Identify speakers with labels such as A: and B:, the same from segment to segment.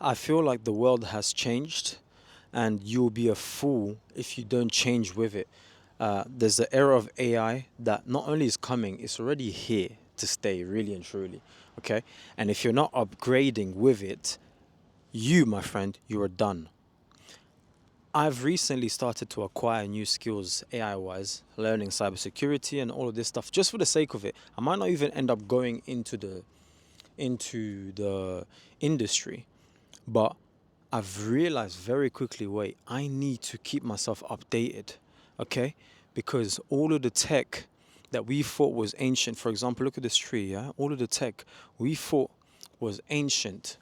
A: I feel like the world has changed, and you'll be a fool if you don't change with it. There's the era of AI that not only is coming, it's already here to stay, really and truly. Okay? And if you're not upgrading with it, you, my friend, you are done. I've recently started to acquire new skills AI wise, learning cybersecurity and all of this stuff just for the sake of it. I might not even end up going into the industry, but I've realized very quickly, wait, I need to keep myself updated, okay? Because all of the tech that we thought was ancient, for example, look at this tree, yeah? All of the tech we thought was ancient,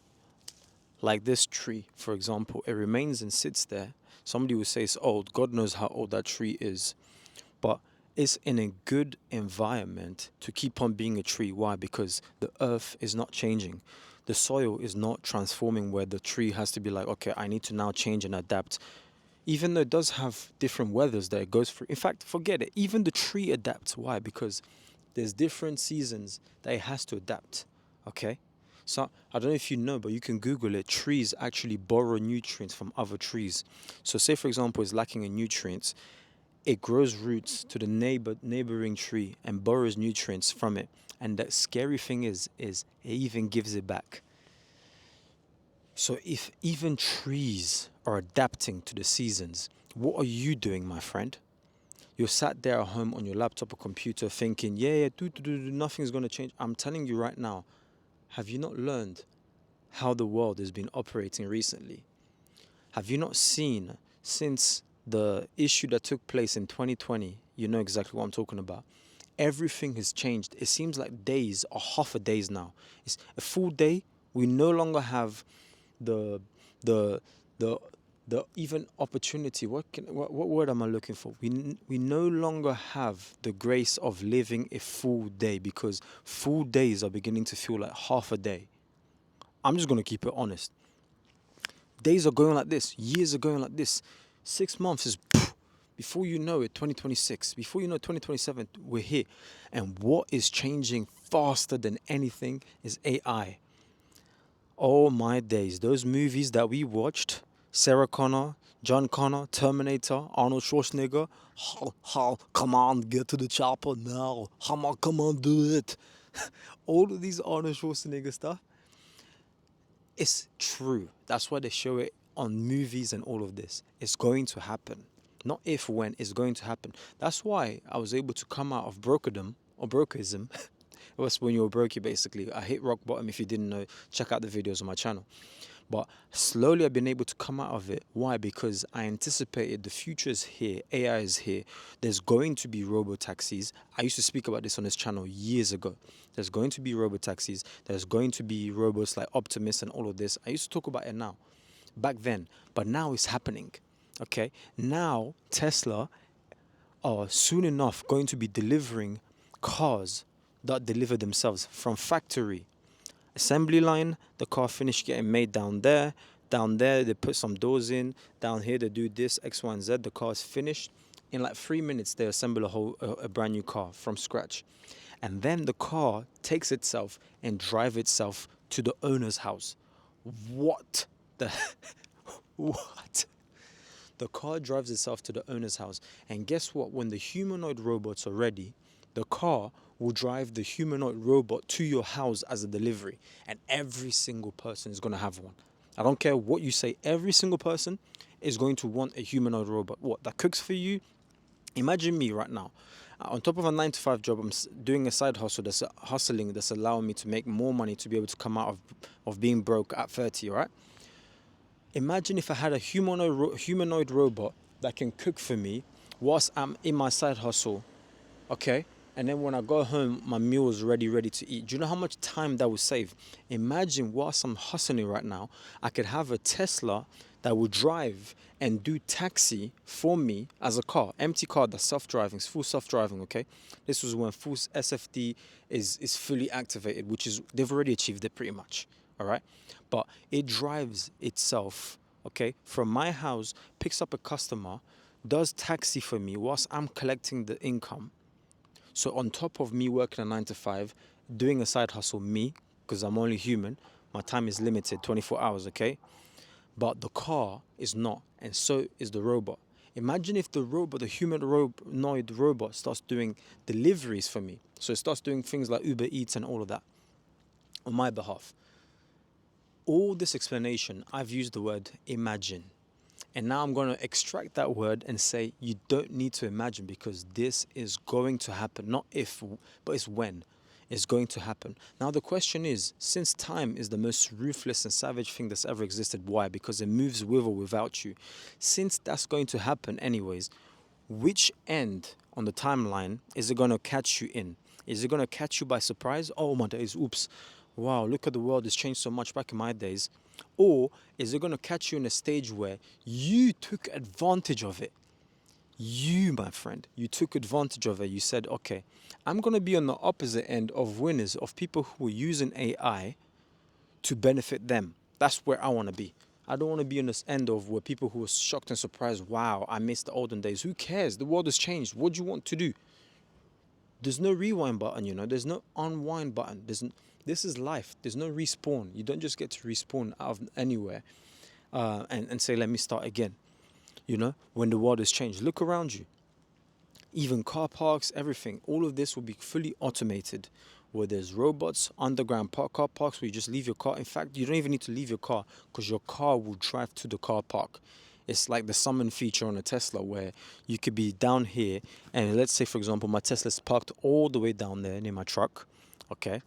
A: like this tree, for example, it remains and sits there. Somebody would say it's old. God knows how old that tree is. But it's in a good environment to keep on being a tree. Why? Because the earth is not changing. The soil is not transforming where the tree has to be like, okay, I need to now change and adapt. Even though it does have different weathers that it goes through. In fact, forget it. Even the tree adapts. Why? Because there's different seasons that it has to adapt. Okay? So I don't know if you know, but you can Google it. Trees actually borrow nutrients from other trees. So say for example it's lacking in nutrients, it grows roots to the neighboring tree and borrows nutrients from it. And the scary thing is it even gives it back. So if even trees are adapting to the seasons, what are you doing, my friend? You're sat there at home on your laptop or computer thinking, yeah, yeah, nothing's going to change. I'm telling you right now, have you not learned how the world has been operating recently? Have you not seen since the issue that took place in 2020? You know exactly what I'm talking about. Everything has changed. It seems like days are half a days now. It's a full day. We no longer have the the the the even opportunity. What word am I looking for? We no longer have the grace of living a full day because full days are beginning to feel like half a day. I'm just gonna keep it honest. Days are going like this, years are going like this. 6 months is before you know it, 2026. Before you know it, 2027, we're here. And what is changing faster than anything is AI. Oh my days, those movies that we watched, Sarah Connor, John Connor, Terminator, Arnold Schwarzenegger, come on, get to the chopper now. Come on, do it. All of these Arnold Schwarzenegger stuff, it's true. That's why they show it on movies and all of this. It's going to happen. Not if, when, it's going to happen. That's why I was able to come out of brokerdom or brokerism. It was when you were brokey, basically. I hit rock bottom. If you didn't know, check out the videos on my channel. But slowly I've been able to come out of it. Why? Because I anticipated the future is here. AI is here. There's going to be robo taxis. I used to speak about this on this channel years ago. There's going to be robo taxis. There's going to be robots like Optimus and all of this. I used to talk about it now, back then. But now it's happening. Okay? Now Tesla are soon enough going to be delivering cars that deliver themselves from factory assembly line. The car finished getting made down there. Down there, they put some doors in. Down here, they do this X, Y, and Z. The car is finished. In like 3 minutes, they assemble a brand new car from scratch, and then the car takes itself and drive itself to the owner's house. What the what? The car drives itself to the owner's house, and guess what? When the humanoid robots are ready, the car will drive the humanoid robot to your house as a delivery, and every single person is going to have one. I don't care what you say, every single person is going to want a humanoid robot. What? That cooks for you? Imagine me right now. On top of a 9 to 5 job, I'm doing a side hustle that's hustling that's allowing me to make more money to be able to come out of being broke at 30, right? Imagine if I had a humanoid robot that can cook for me whilst I'm in my side hustle, okay? And then when I go home, my meal is ready to eat. Do you know how much time that would save? Imagine whilst I'm hustling right now, I could have a Tesla that will drive and do taxi for me as a car, empty car that's self-driving, it's full self-driving, okay? This was when full SFD is fully activated, which is, they've already achieved it pretty much, all right? But it drives itself, okay, from my house, picks up a customer, does taxi for me whilst I'm collecting the income. So on top of me working a 9 to 5, doing a side hustle, me, because I'm only human, My time is limited, 24 hours, okay? But the car is not, and so is the robot. Imagine if the robot, the humanoid robot, starts doing deliveries for me. So it starts doing things like Uber Eats and all of that on my behalf. All this explanation, I've used the word imagine. And now I'm going to extract that word and say you don't need to imagine, because this is going to happen. Not if, but it's when. It's going to happen. Now the question is, since time is the most ruthless and savage thing that's ever existed, why? Because it moves with or without you. Since that's going to happen anyways, which end on the timeline is it going to catch you in? Is it going to catch you by surprise? Oh my days, oops. Wow, look at the world, it's changed so much back in my days. Or is it going to catch you in a stage where you took advantage of it? You, my friend, you took advantage of it. You said, okay, I'm going to be on the opposite end of winners, of people who are using AI to benefit them. That's where I want to be. I don't want to be on this end of where people who are shocked and surprised, wow, I missed the olden days. Who cares? The world has changed. What do you want to do? There's no rewind button, you know. There's no unwind button. This is life. There's no respawn. You don't just get to respawn out of anywhere and say, let me start again. You know, when the world has changed. Look around you. Even car parks, everything. All of this will be fully automated, where there's robots, underground car parks where you just leave your car. In fact, you don't even need to leave your car, because your car will drive to the car park. It's like the summon feature on a Tesla, where you could be down here, and let's say, for example, my Tesla's parked all the way down there near my truck. Okay,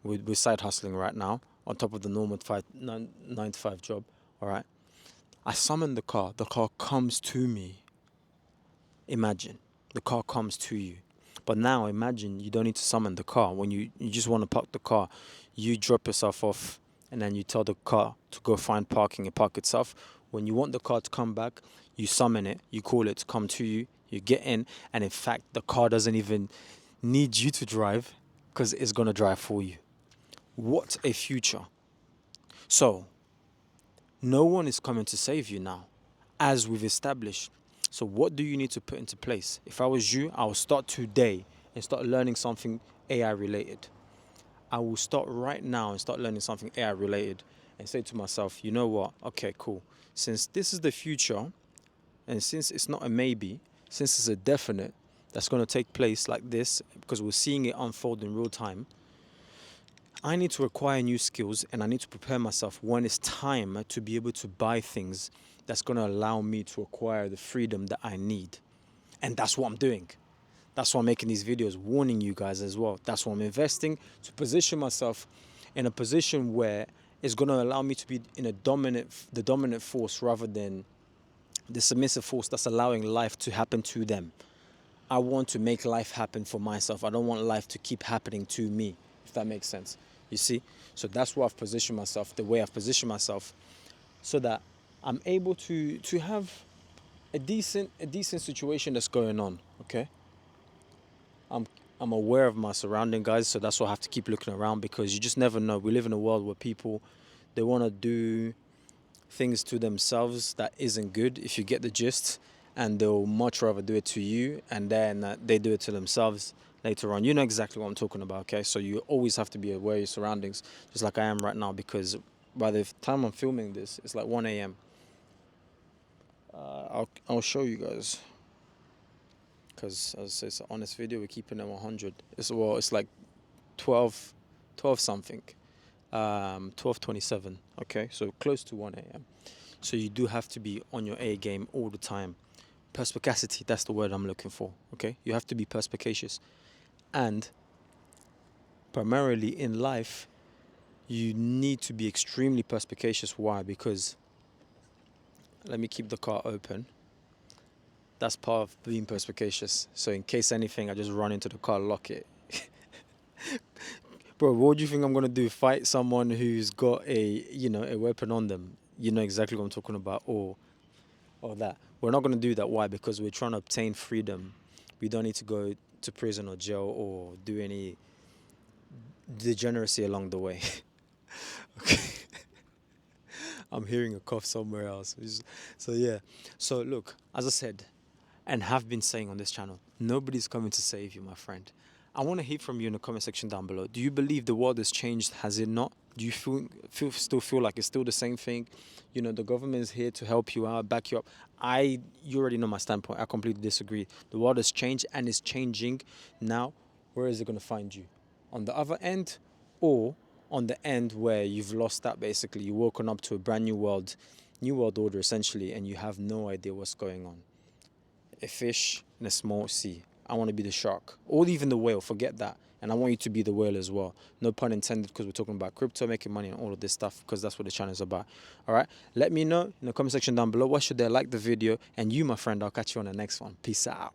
A: we're side hustling right now on top of the normal 9 to 5 job. All right, I summon the car comes to me. Imagine the car comes to you. But now imagine you don't need to summon the car. When you just want to park the car, you drop yourself off, and then you tell the car to go find parking and park itself. When you want the car to come back, you summon it, you call it to come to you, you get in, and in fact, the car doesn't even need you to drive, because it's going to drive for you. What a future. So, no one is coming to save you now, as we've established. So what do you need to put into place? If I was you, I would start today and start learning something AI related. I will start right now and start learning something AI related and say to myself, you know what? Okay, cool. Since this is the future, and since it's not a maybe, since it's a definite that's going to take place like this, because we're seeing it unfold in real time, I need to acquire new skills, and I need to prepare myself when it's time to be able to buy things that's going to allow me to acquire the freedom that I need. And that's what I'm doing. That's why I'm making these videos, warning you guys as well. That's why I'm investing, to position myself in a position where it's going to allow me to be in the dominant force, rather than the submissive force that's allowing life to happen to them. I want to make life happen for myself. I don't want life to keep happening to me, if that makes sense. You see? So that's why I've positioned myself, the way I've positioned myself, so that I'm able to have a decent situation that's going on. Okay? I'm aware of my surrounding, guys, so that's why I have to keep looking around, because you just never know. We live in a world where people, they want to do things to themselves that isn't good, if you get the gist, and they'll much rather do it to you, and then they do it to themselves later on. You know exactly what I'm talking about, okay? So you always have to be aware of your surroundings, just like I am right now, because by the time I'm filming this, it's like 1 a.m. I'll show you guys, because as I say, it's an honest video. We're keeping it 100. It's like 12 something, 12:27. Okay, so close to 1 a.m. So you do have to be on your A game all the time. Perspicacity, that's the word I'm looking for. Okay, you have to be perspicacious, and primarily in life, you need to be extremely perspicacious. Why? Because, let me keep the car open. That's part of being perspicacious. So in case anything, I just run into the car, lock it. Bro, what do you think I'm gonna do? Fight someone who's got a weapon on them? You know exactly what I'm talking about, or that. We're not gonna do that. Why? Because we're trying to obtain freedom. We don't need to go to prison or jail or do any degeneracy along the way. Okay. I'm hearing a cough somewhere else. So yeah. So look, as I said, and have been saying on this channel, nobody's coming to save you, my friend. I want to hear from you in the comment section down below. Do you believe the world has changed? Has it not? Do you still feel like it's still the same thing? You know, the government is here to help you out, back you up. You already know my standpoint. I completely disagree. The world has changed and is changing now. Where is it going to find you? On the other end, or on the end where you've lost that, basically you're woken up to a brand new world order essentially, and you have no idea what's going on. A fish in a small sea. I want to be the shark, or even the whale. Forget that. And I want you to be the whale as well. No pun intended, because we're talking about crypto, making money, and all of this stuff, because that's what the channel is about. All right. Let me know in the comment section down below what should they like the video. And you, my friend, I'll catch you on the next one. Peace out.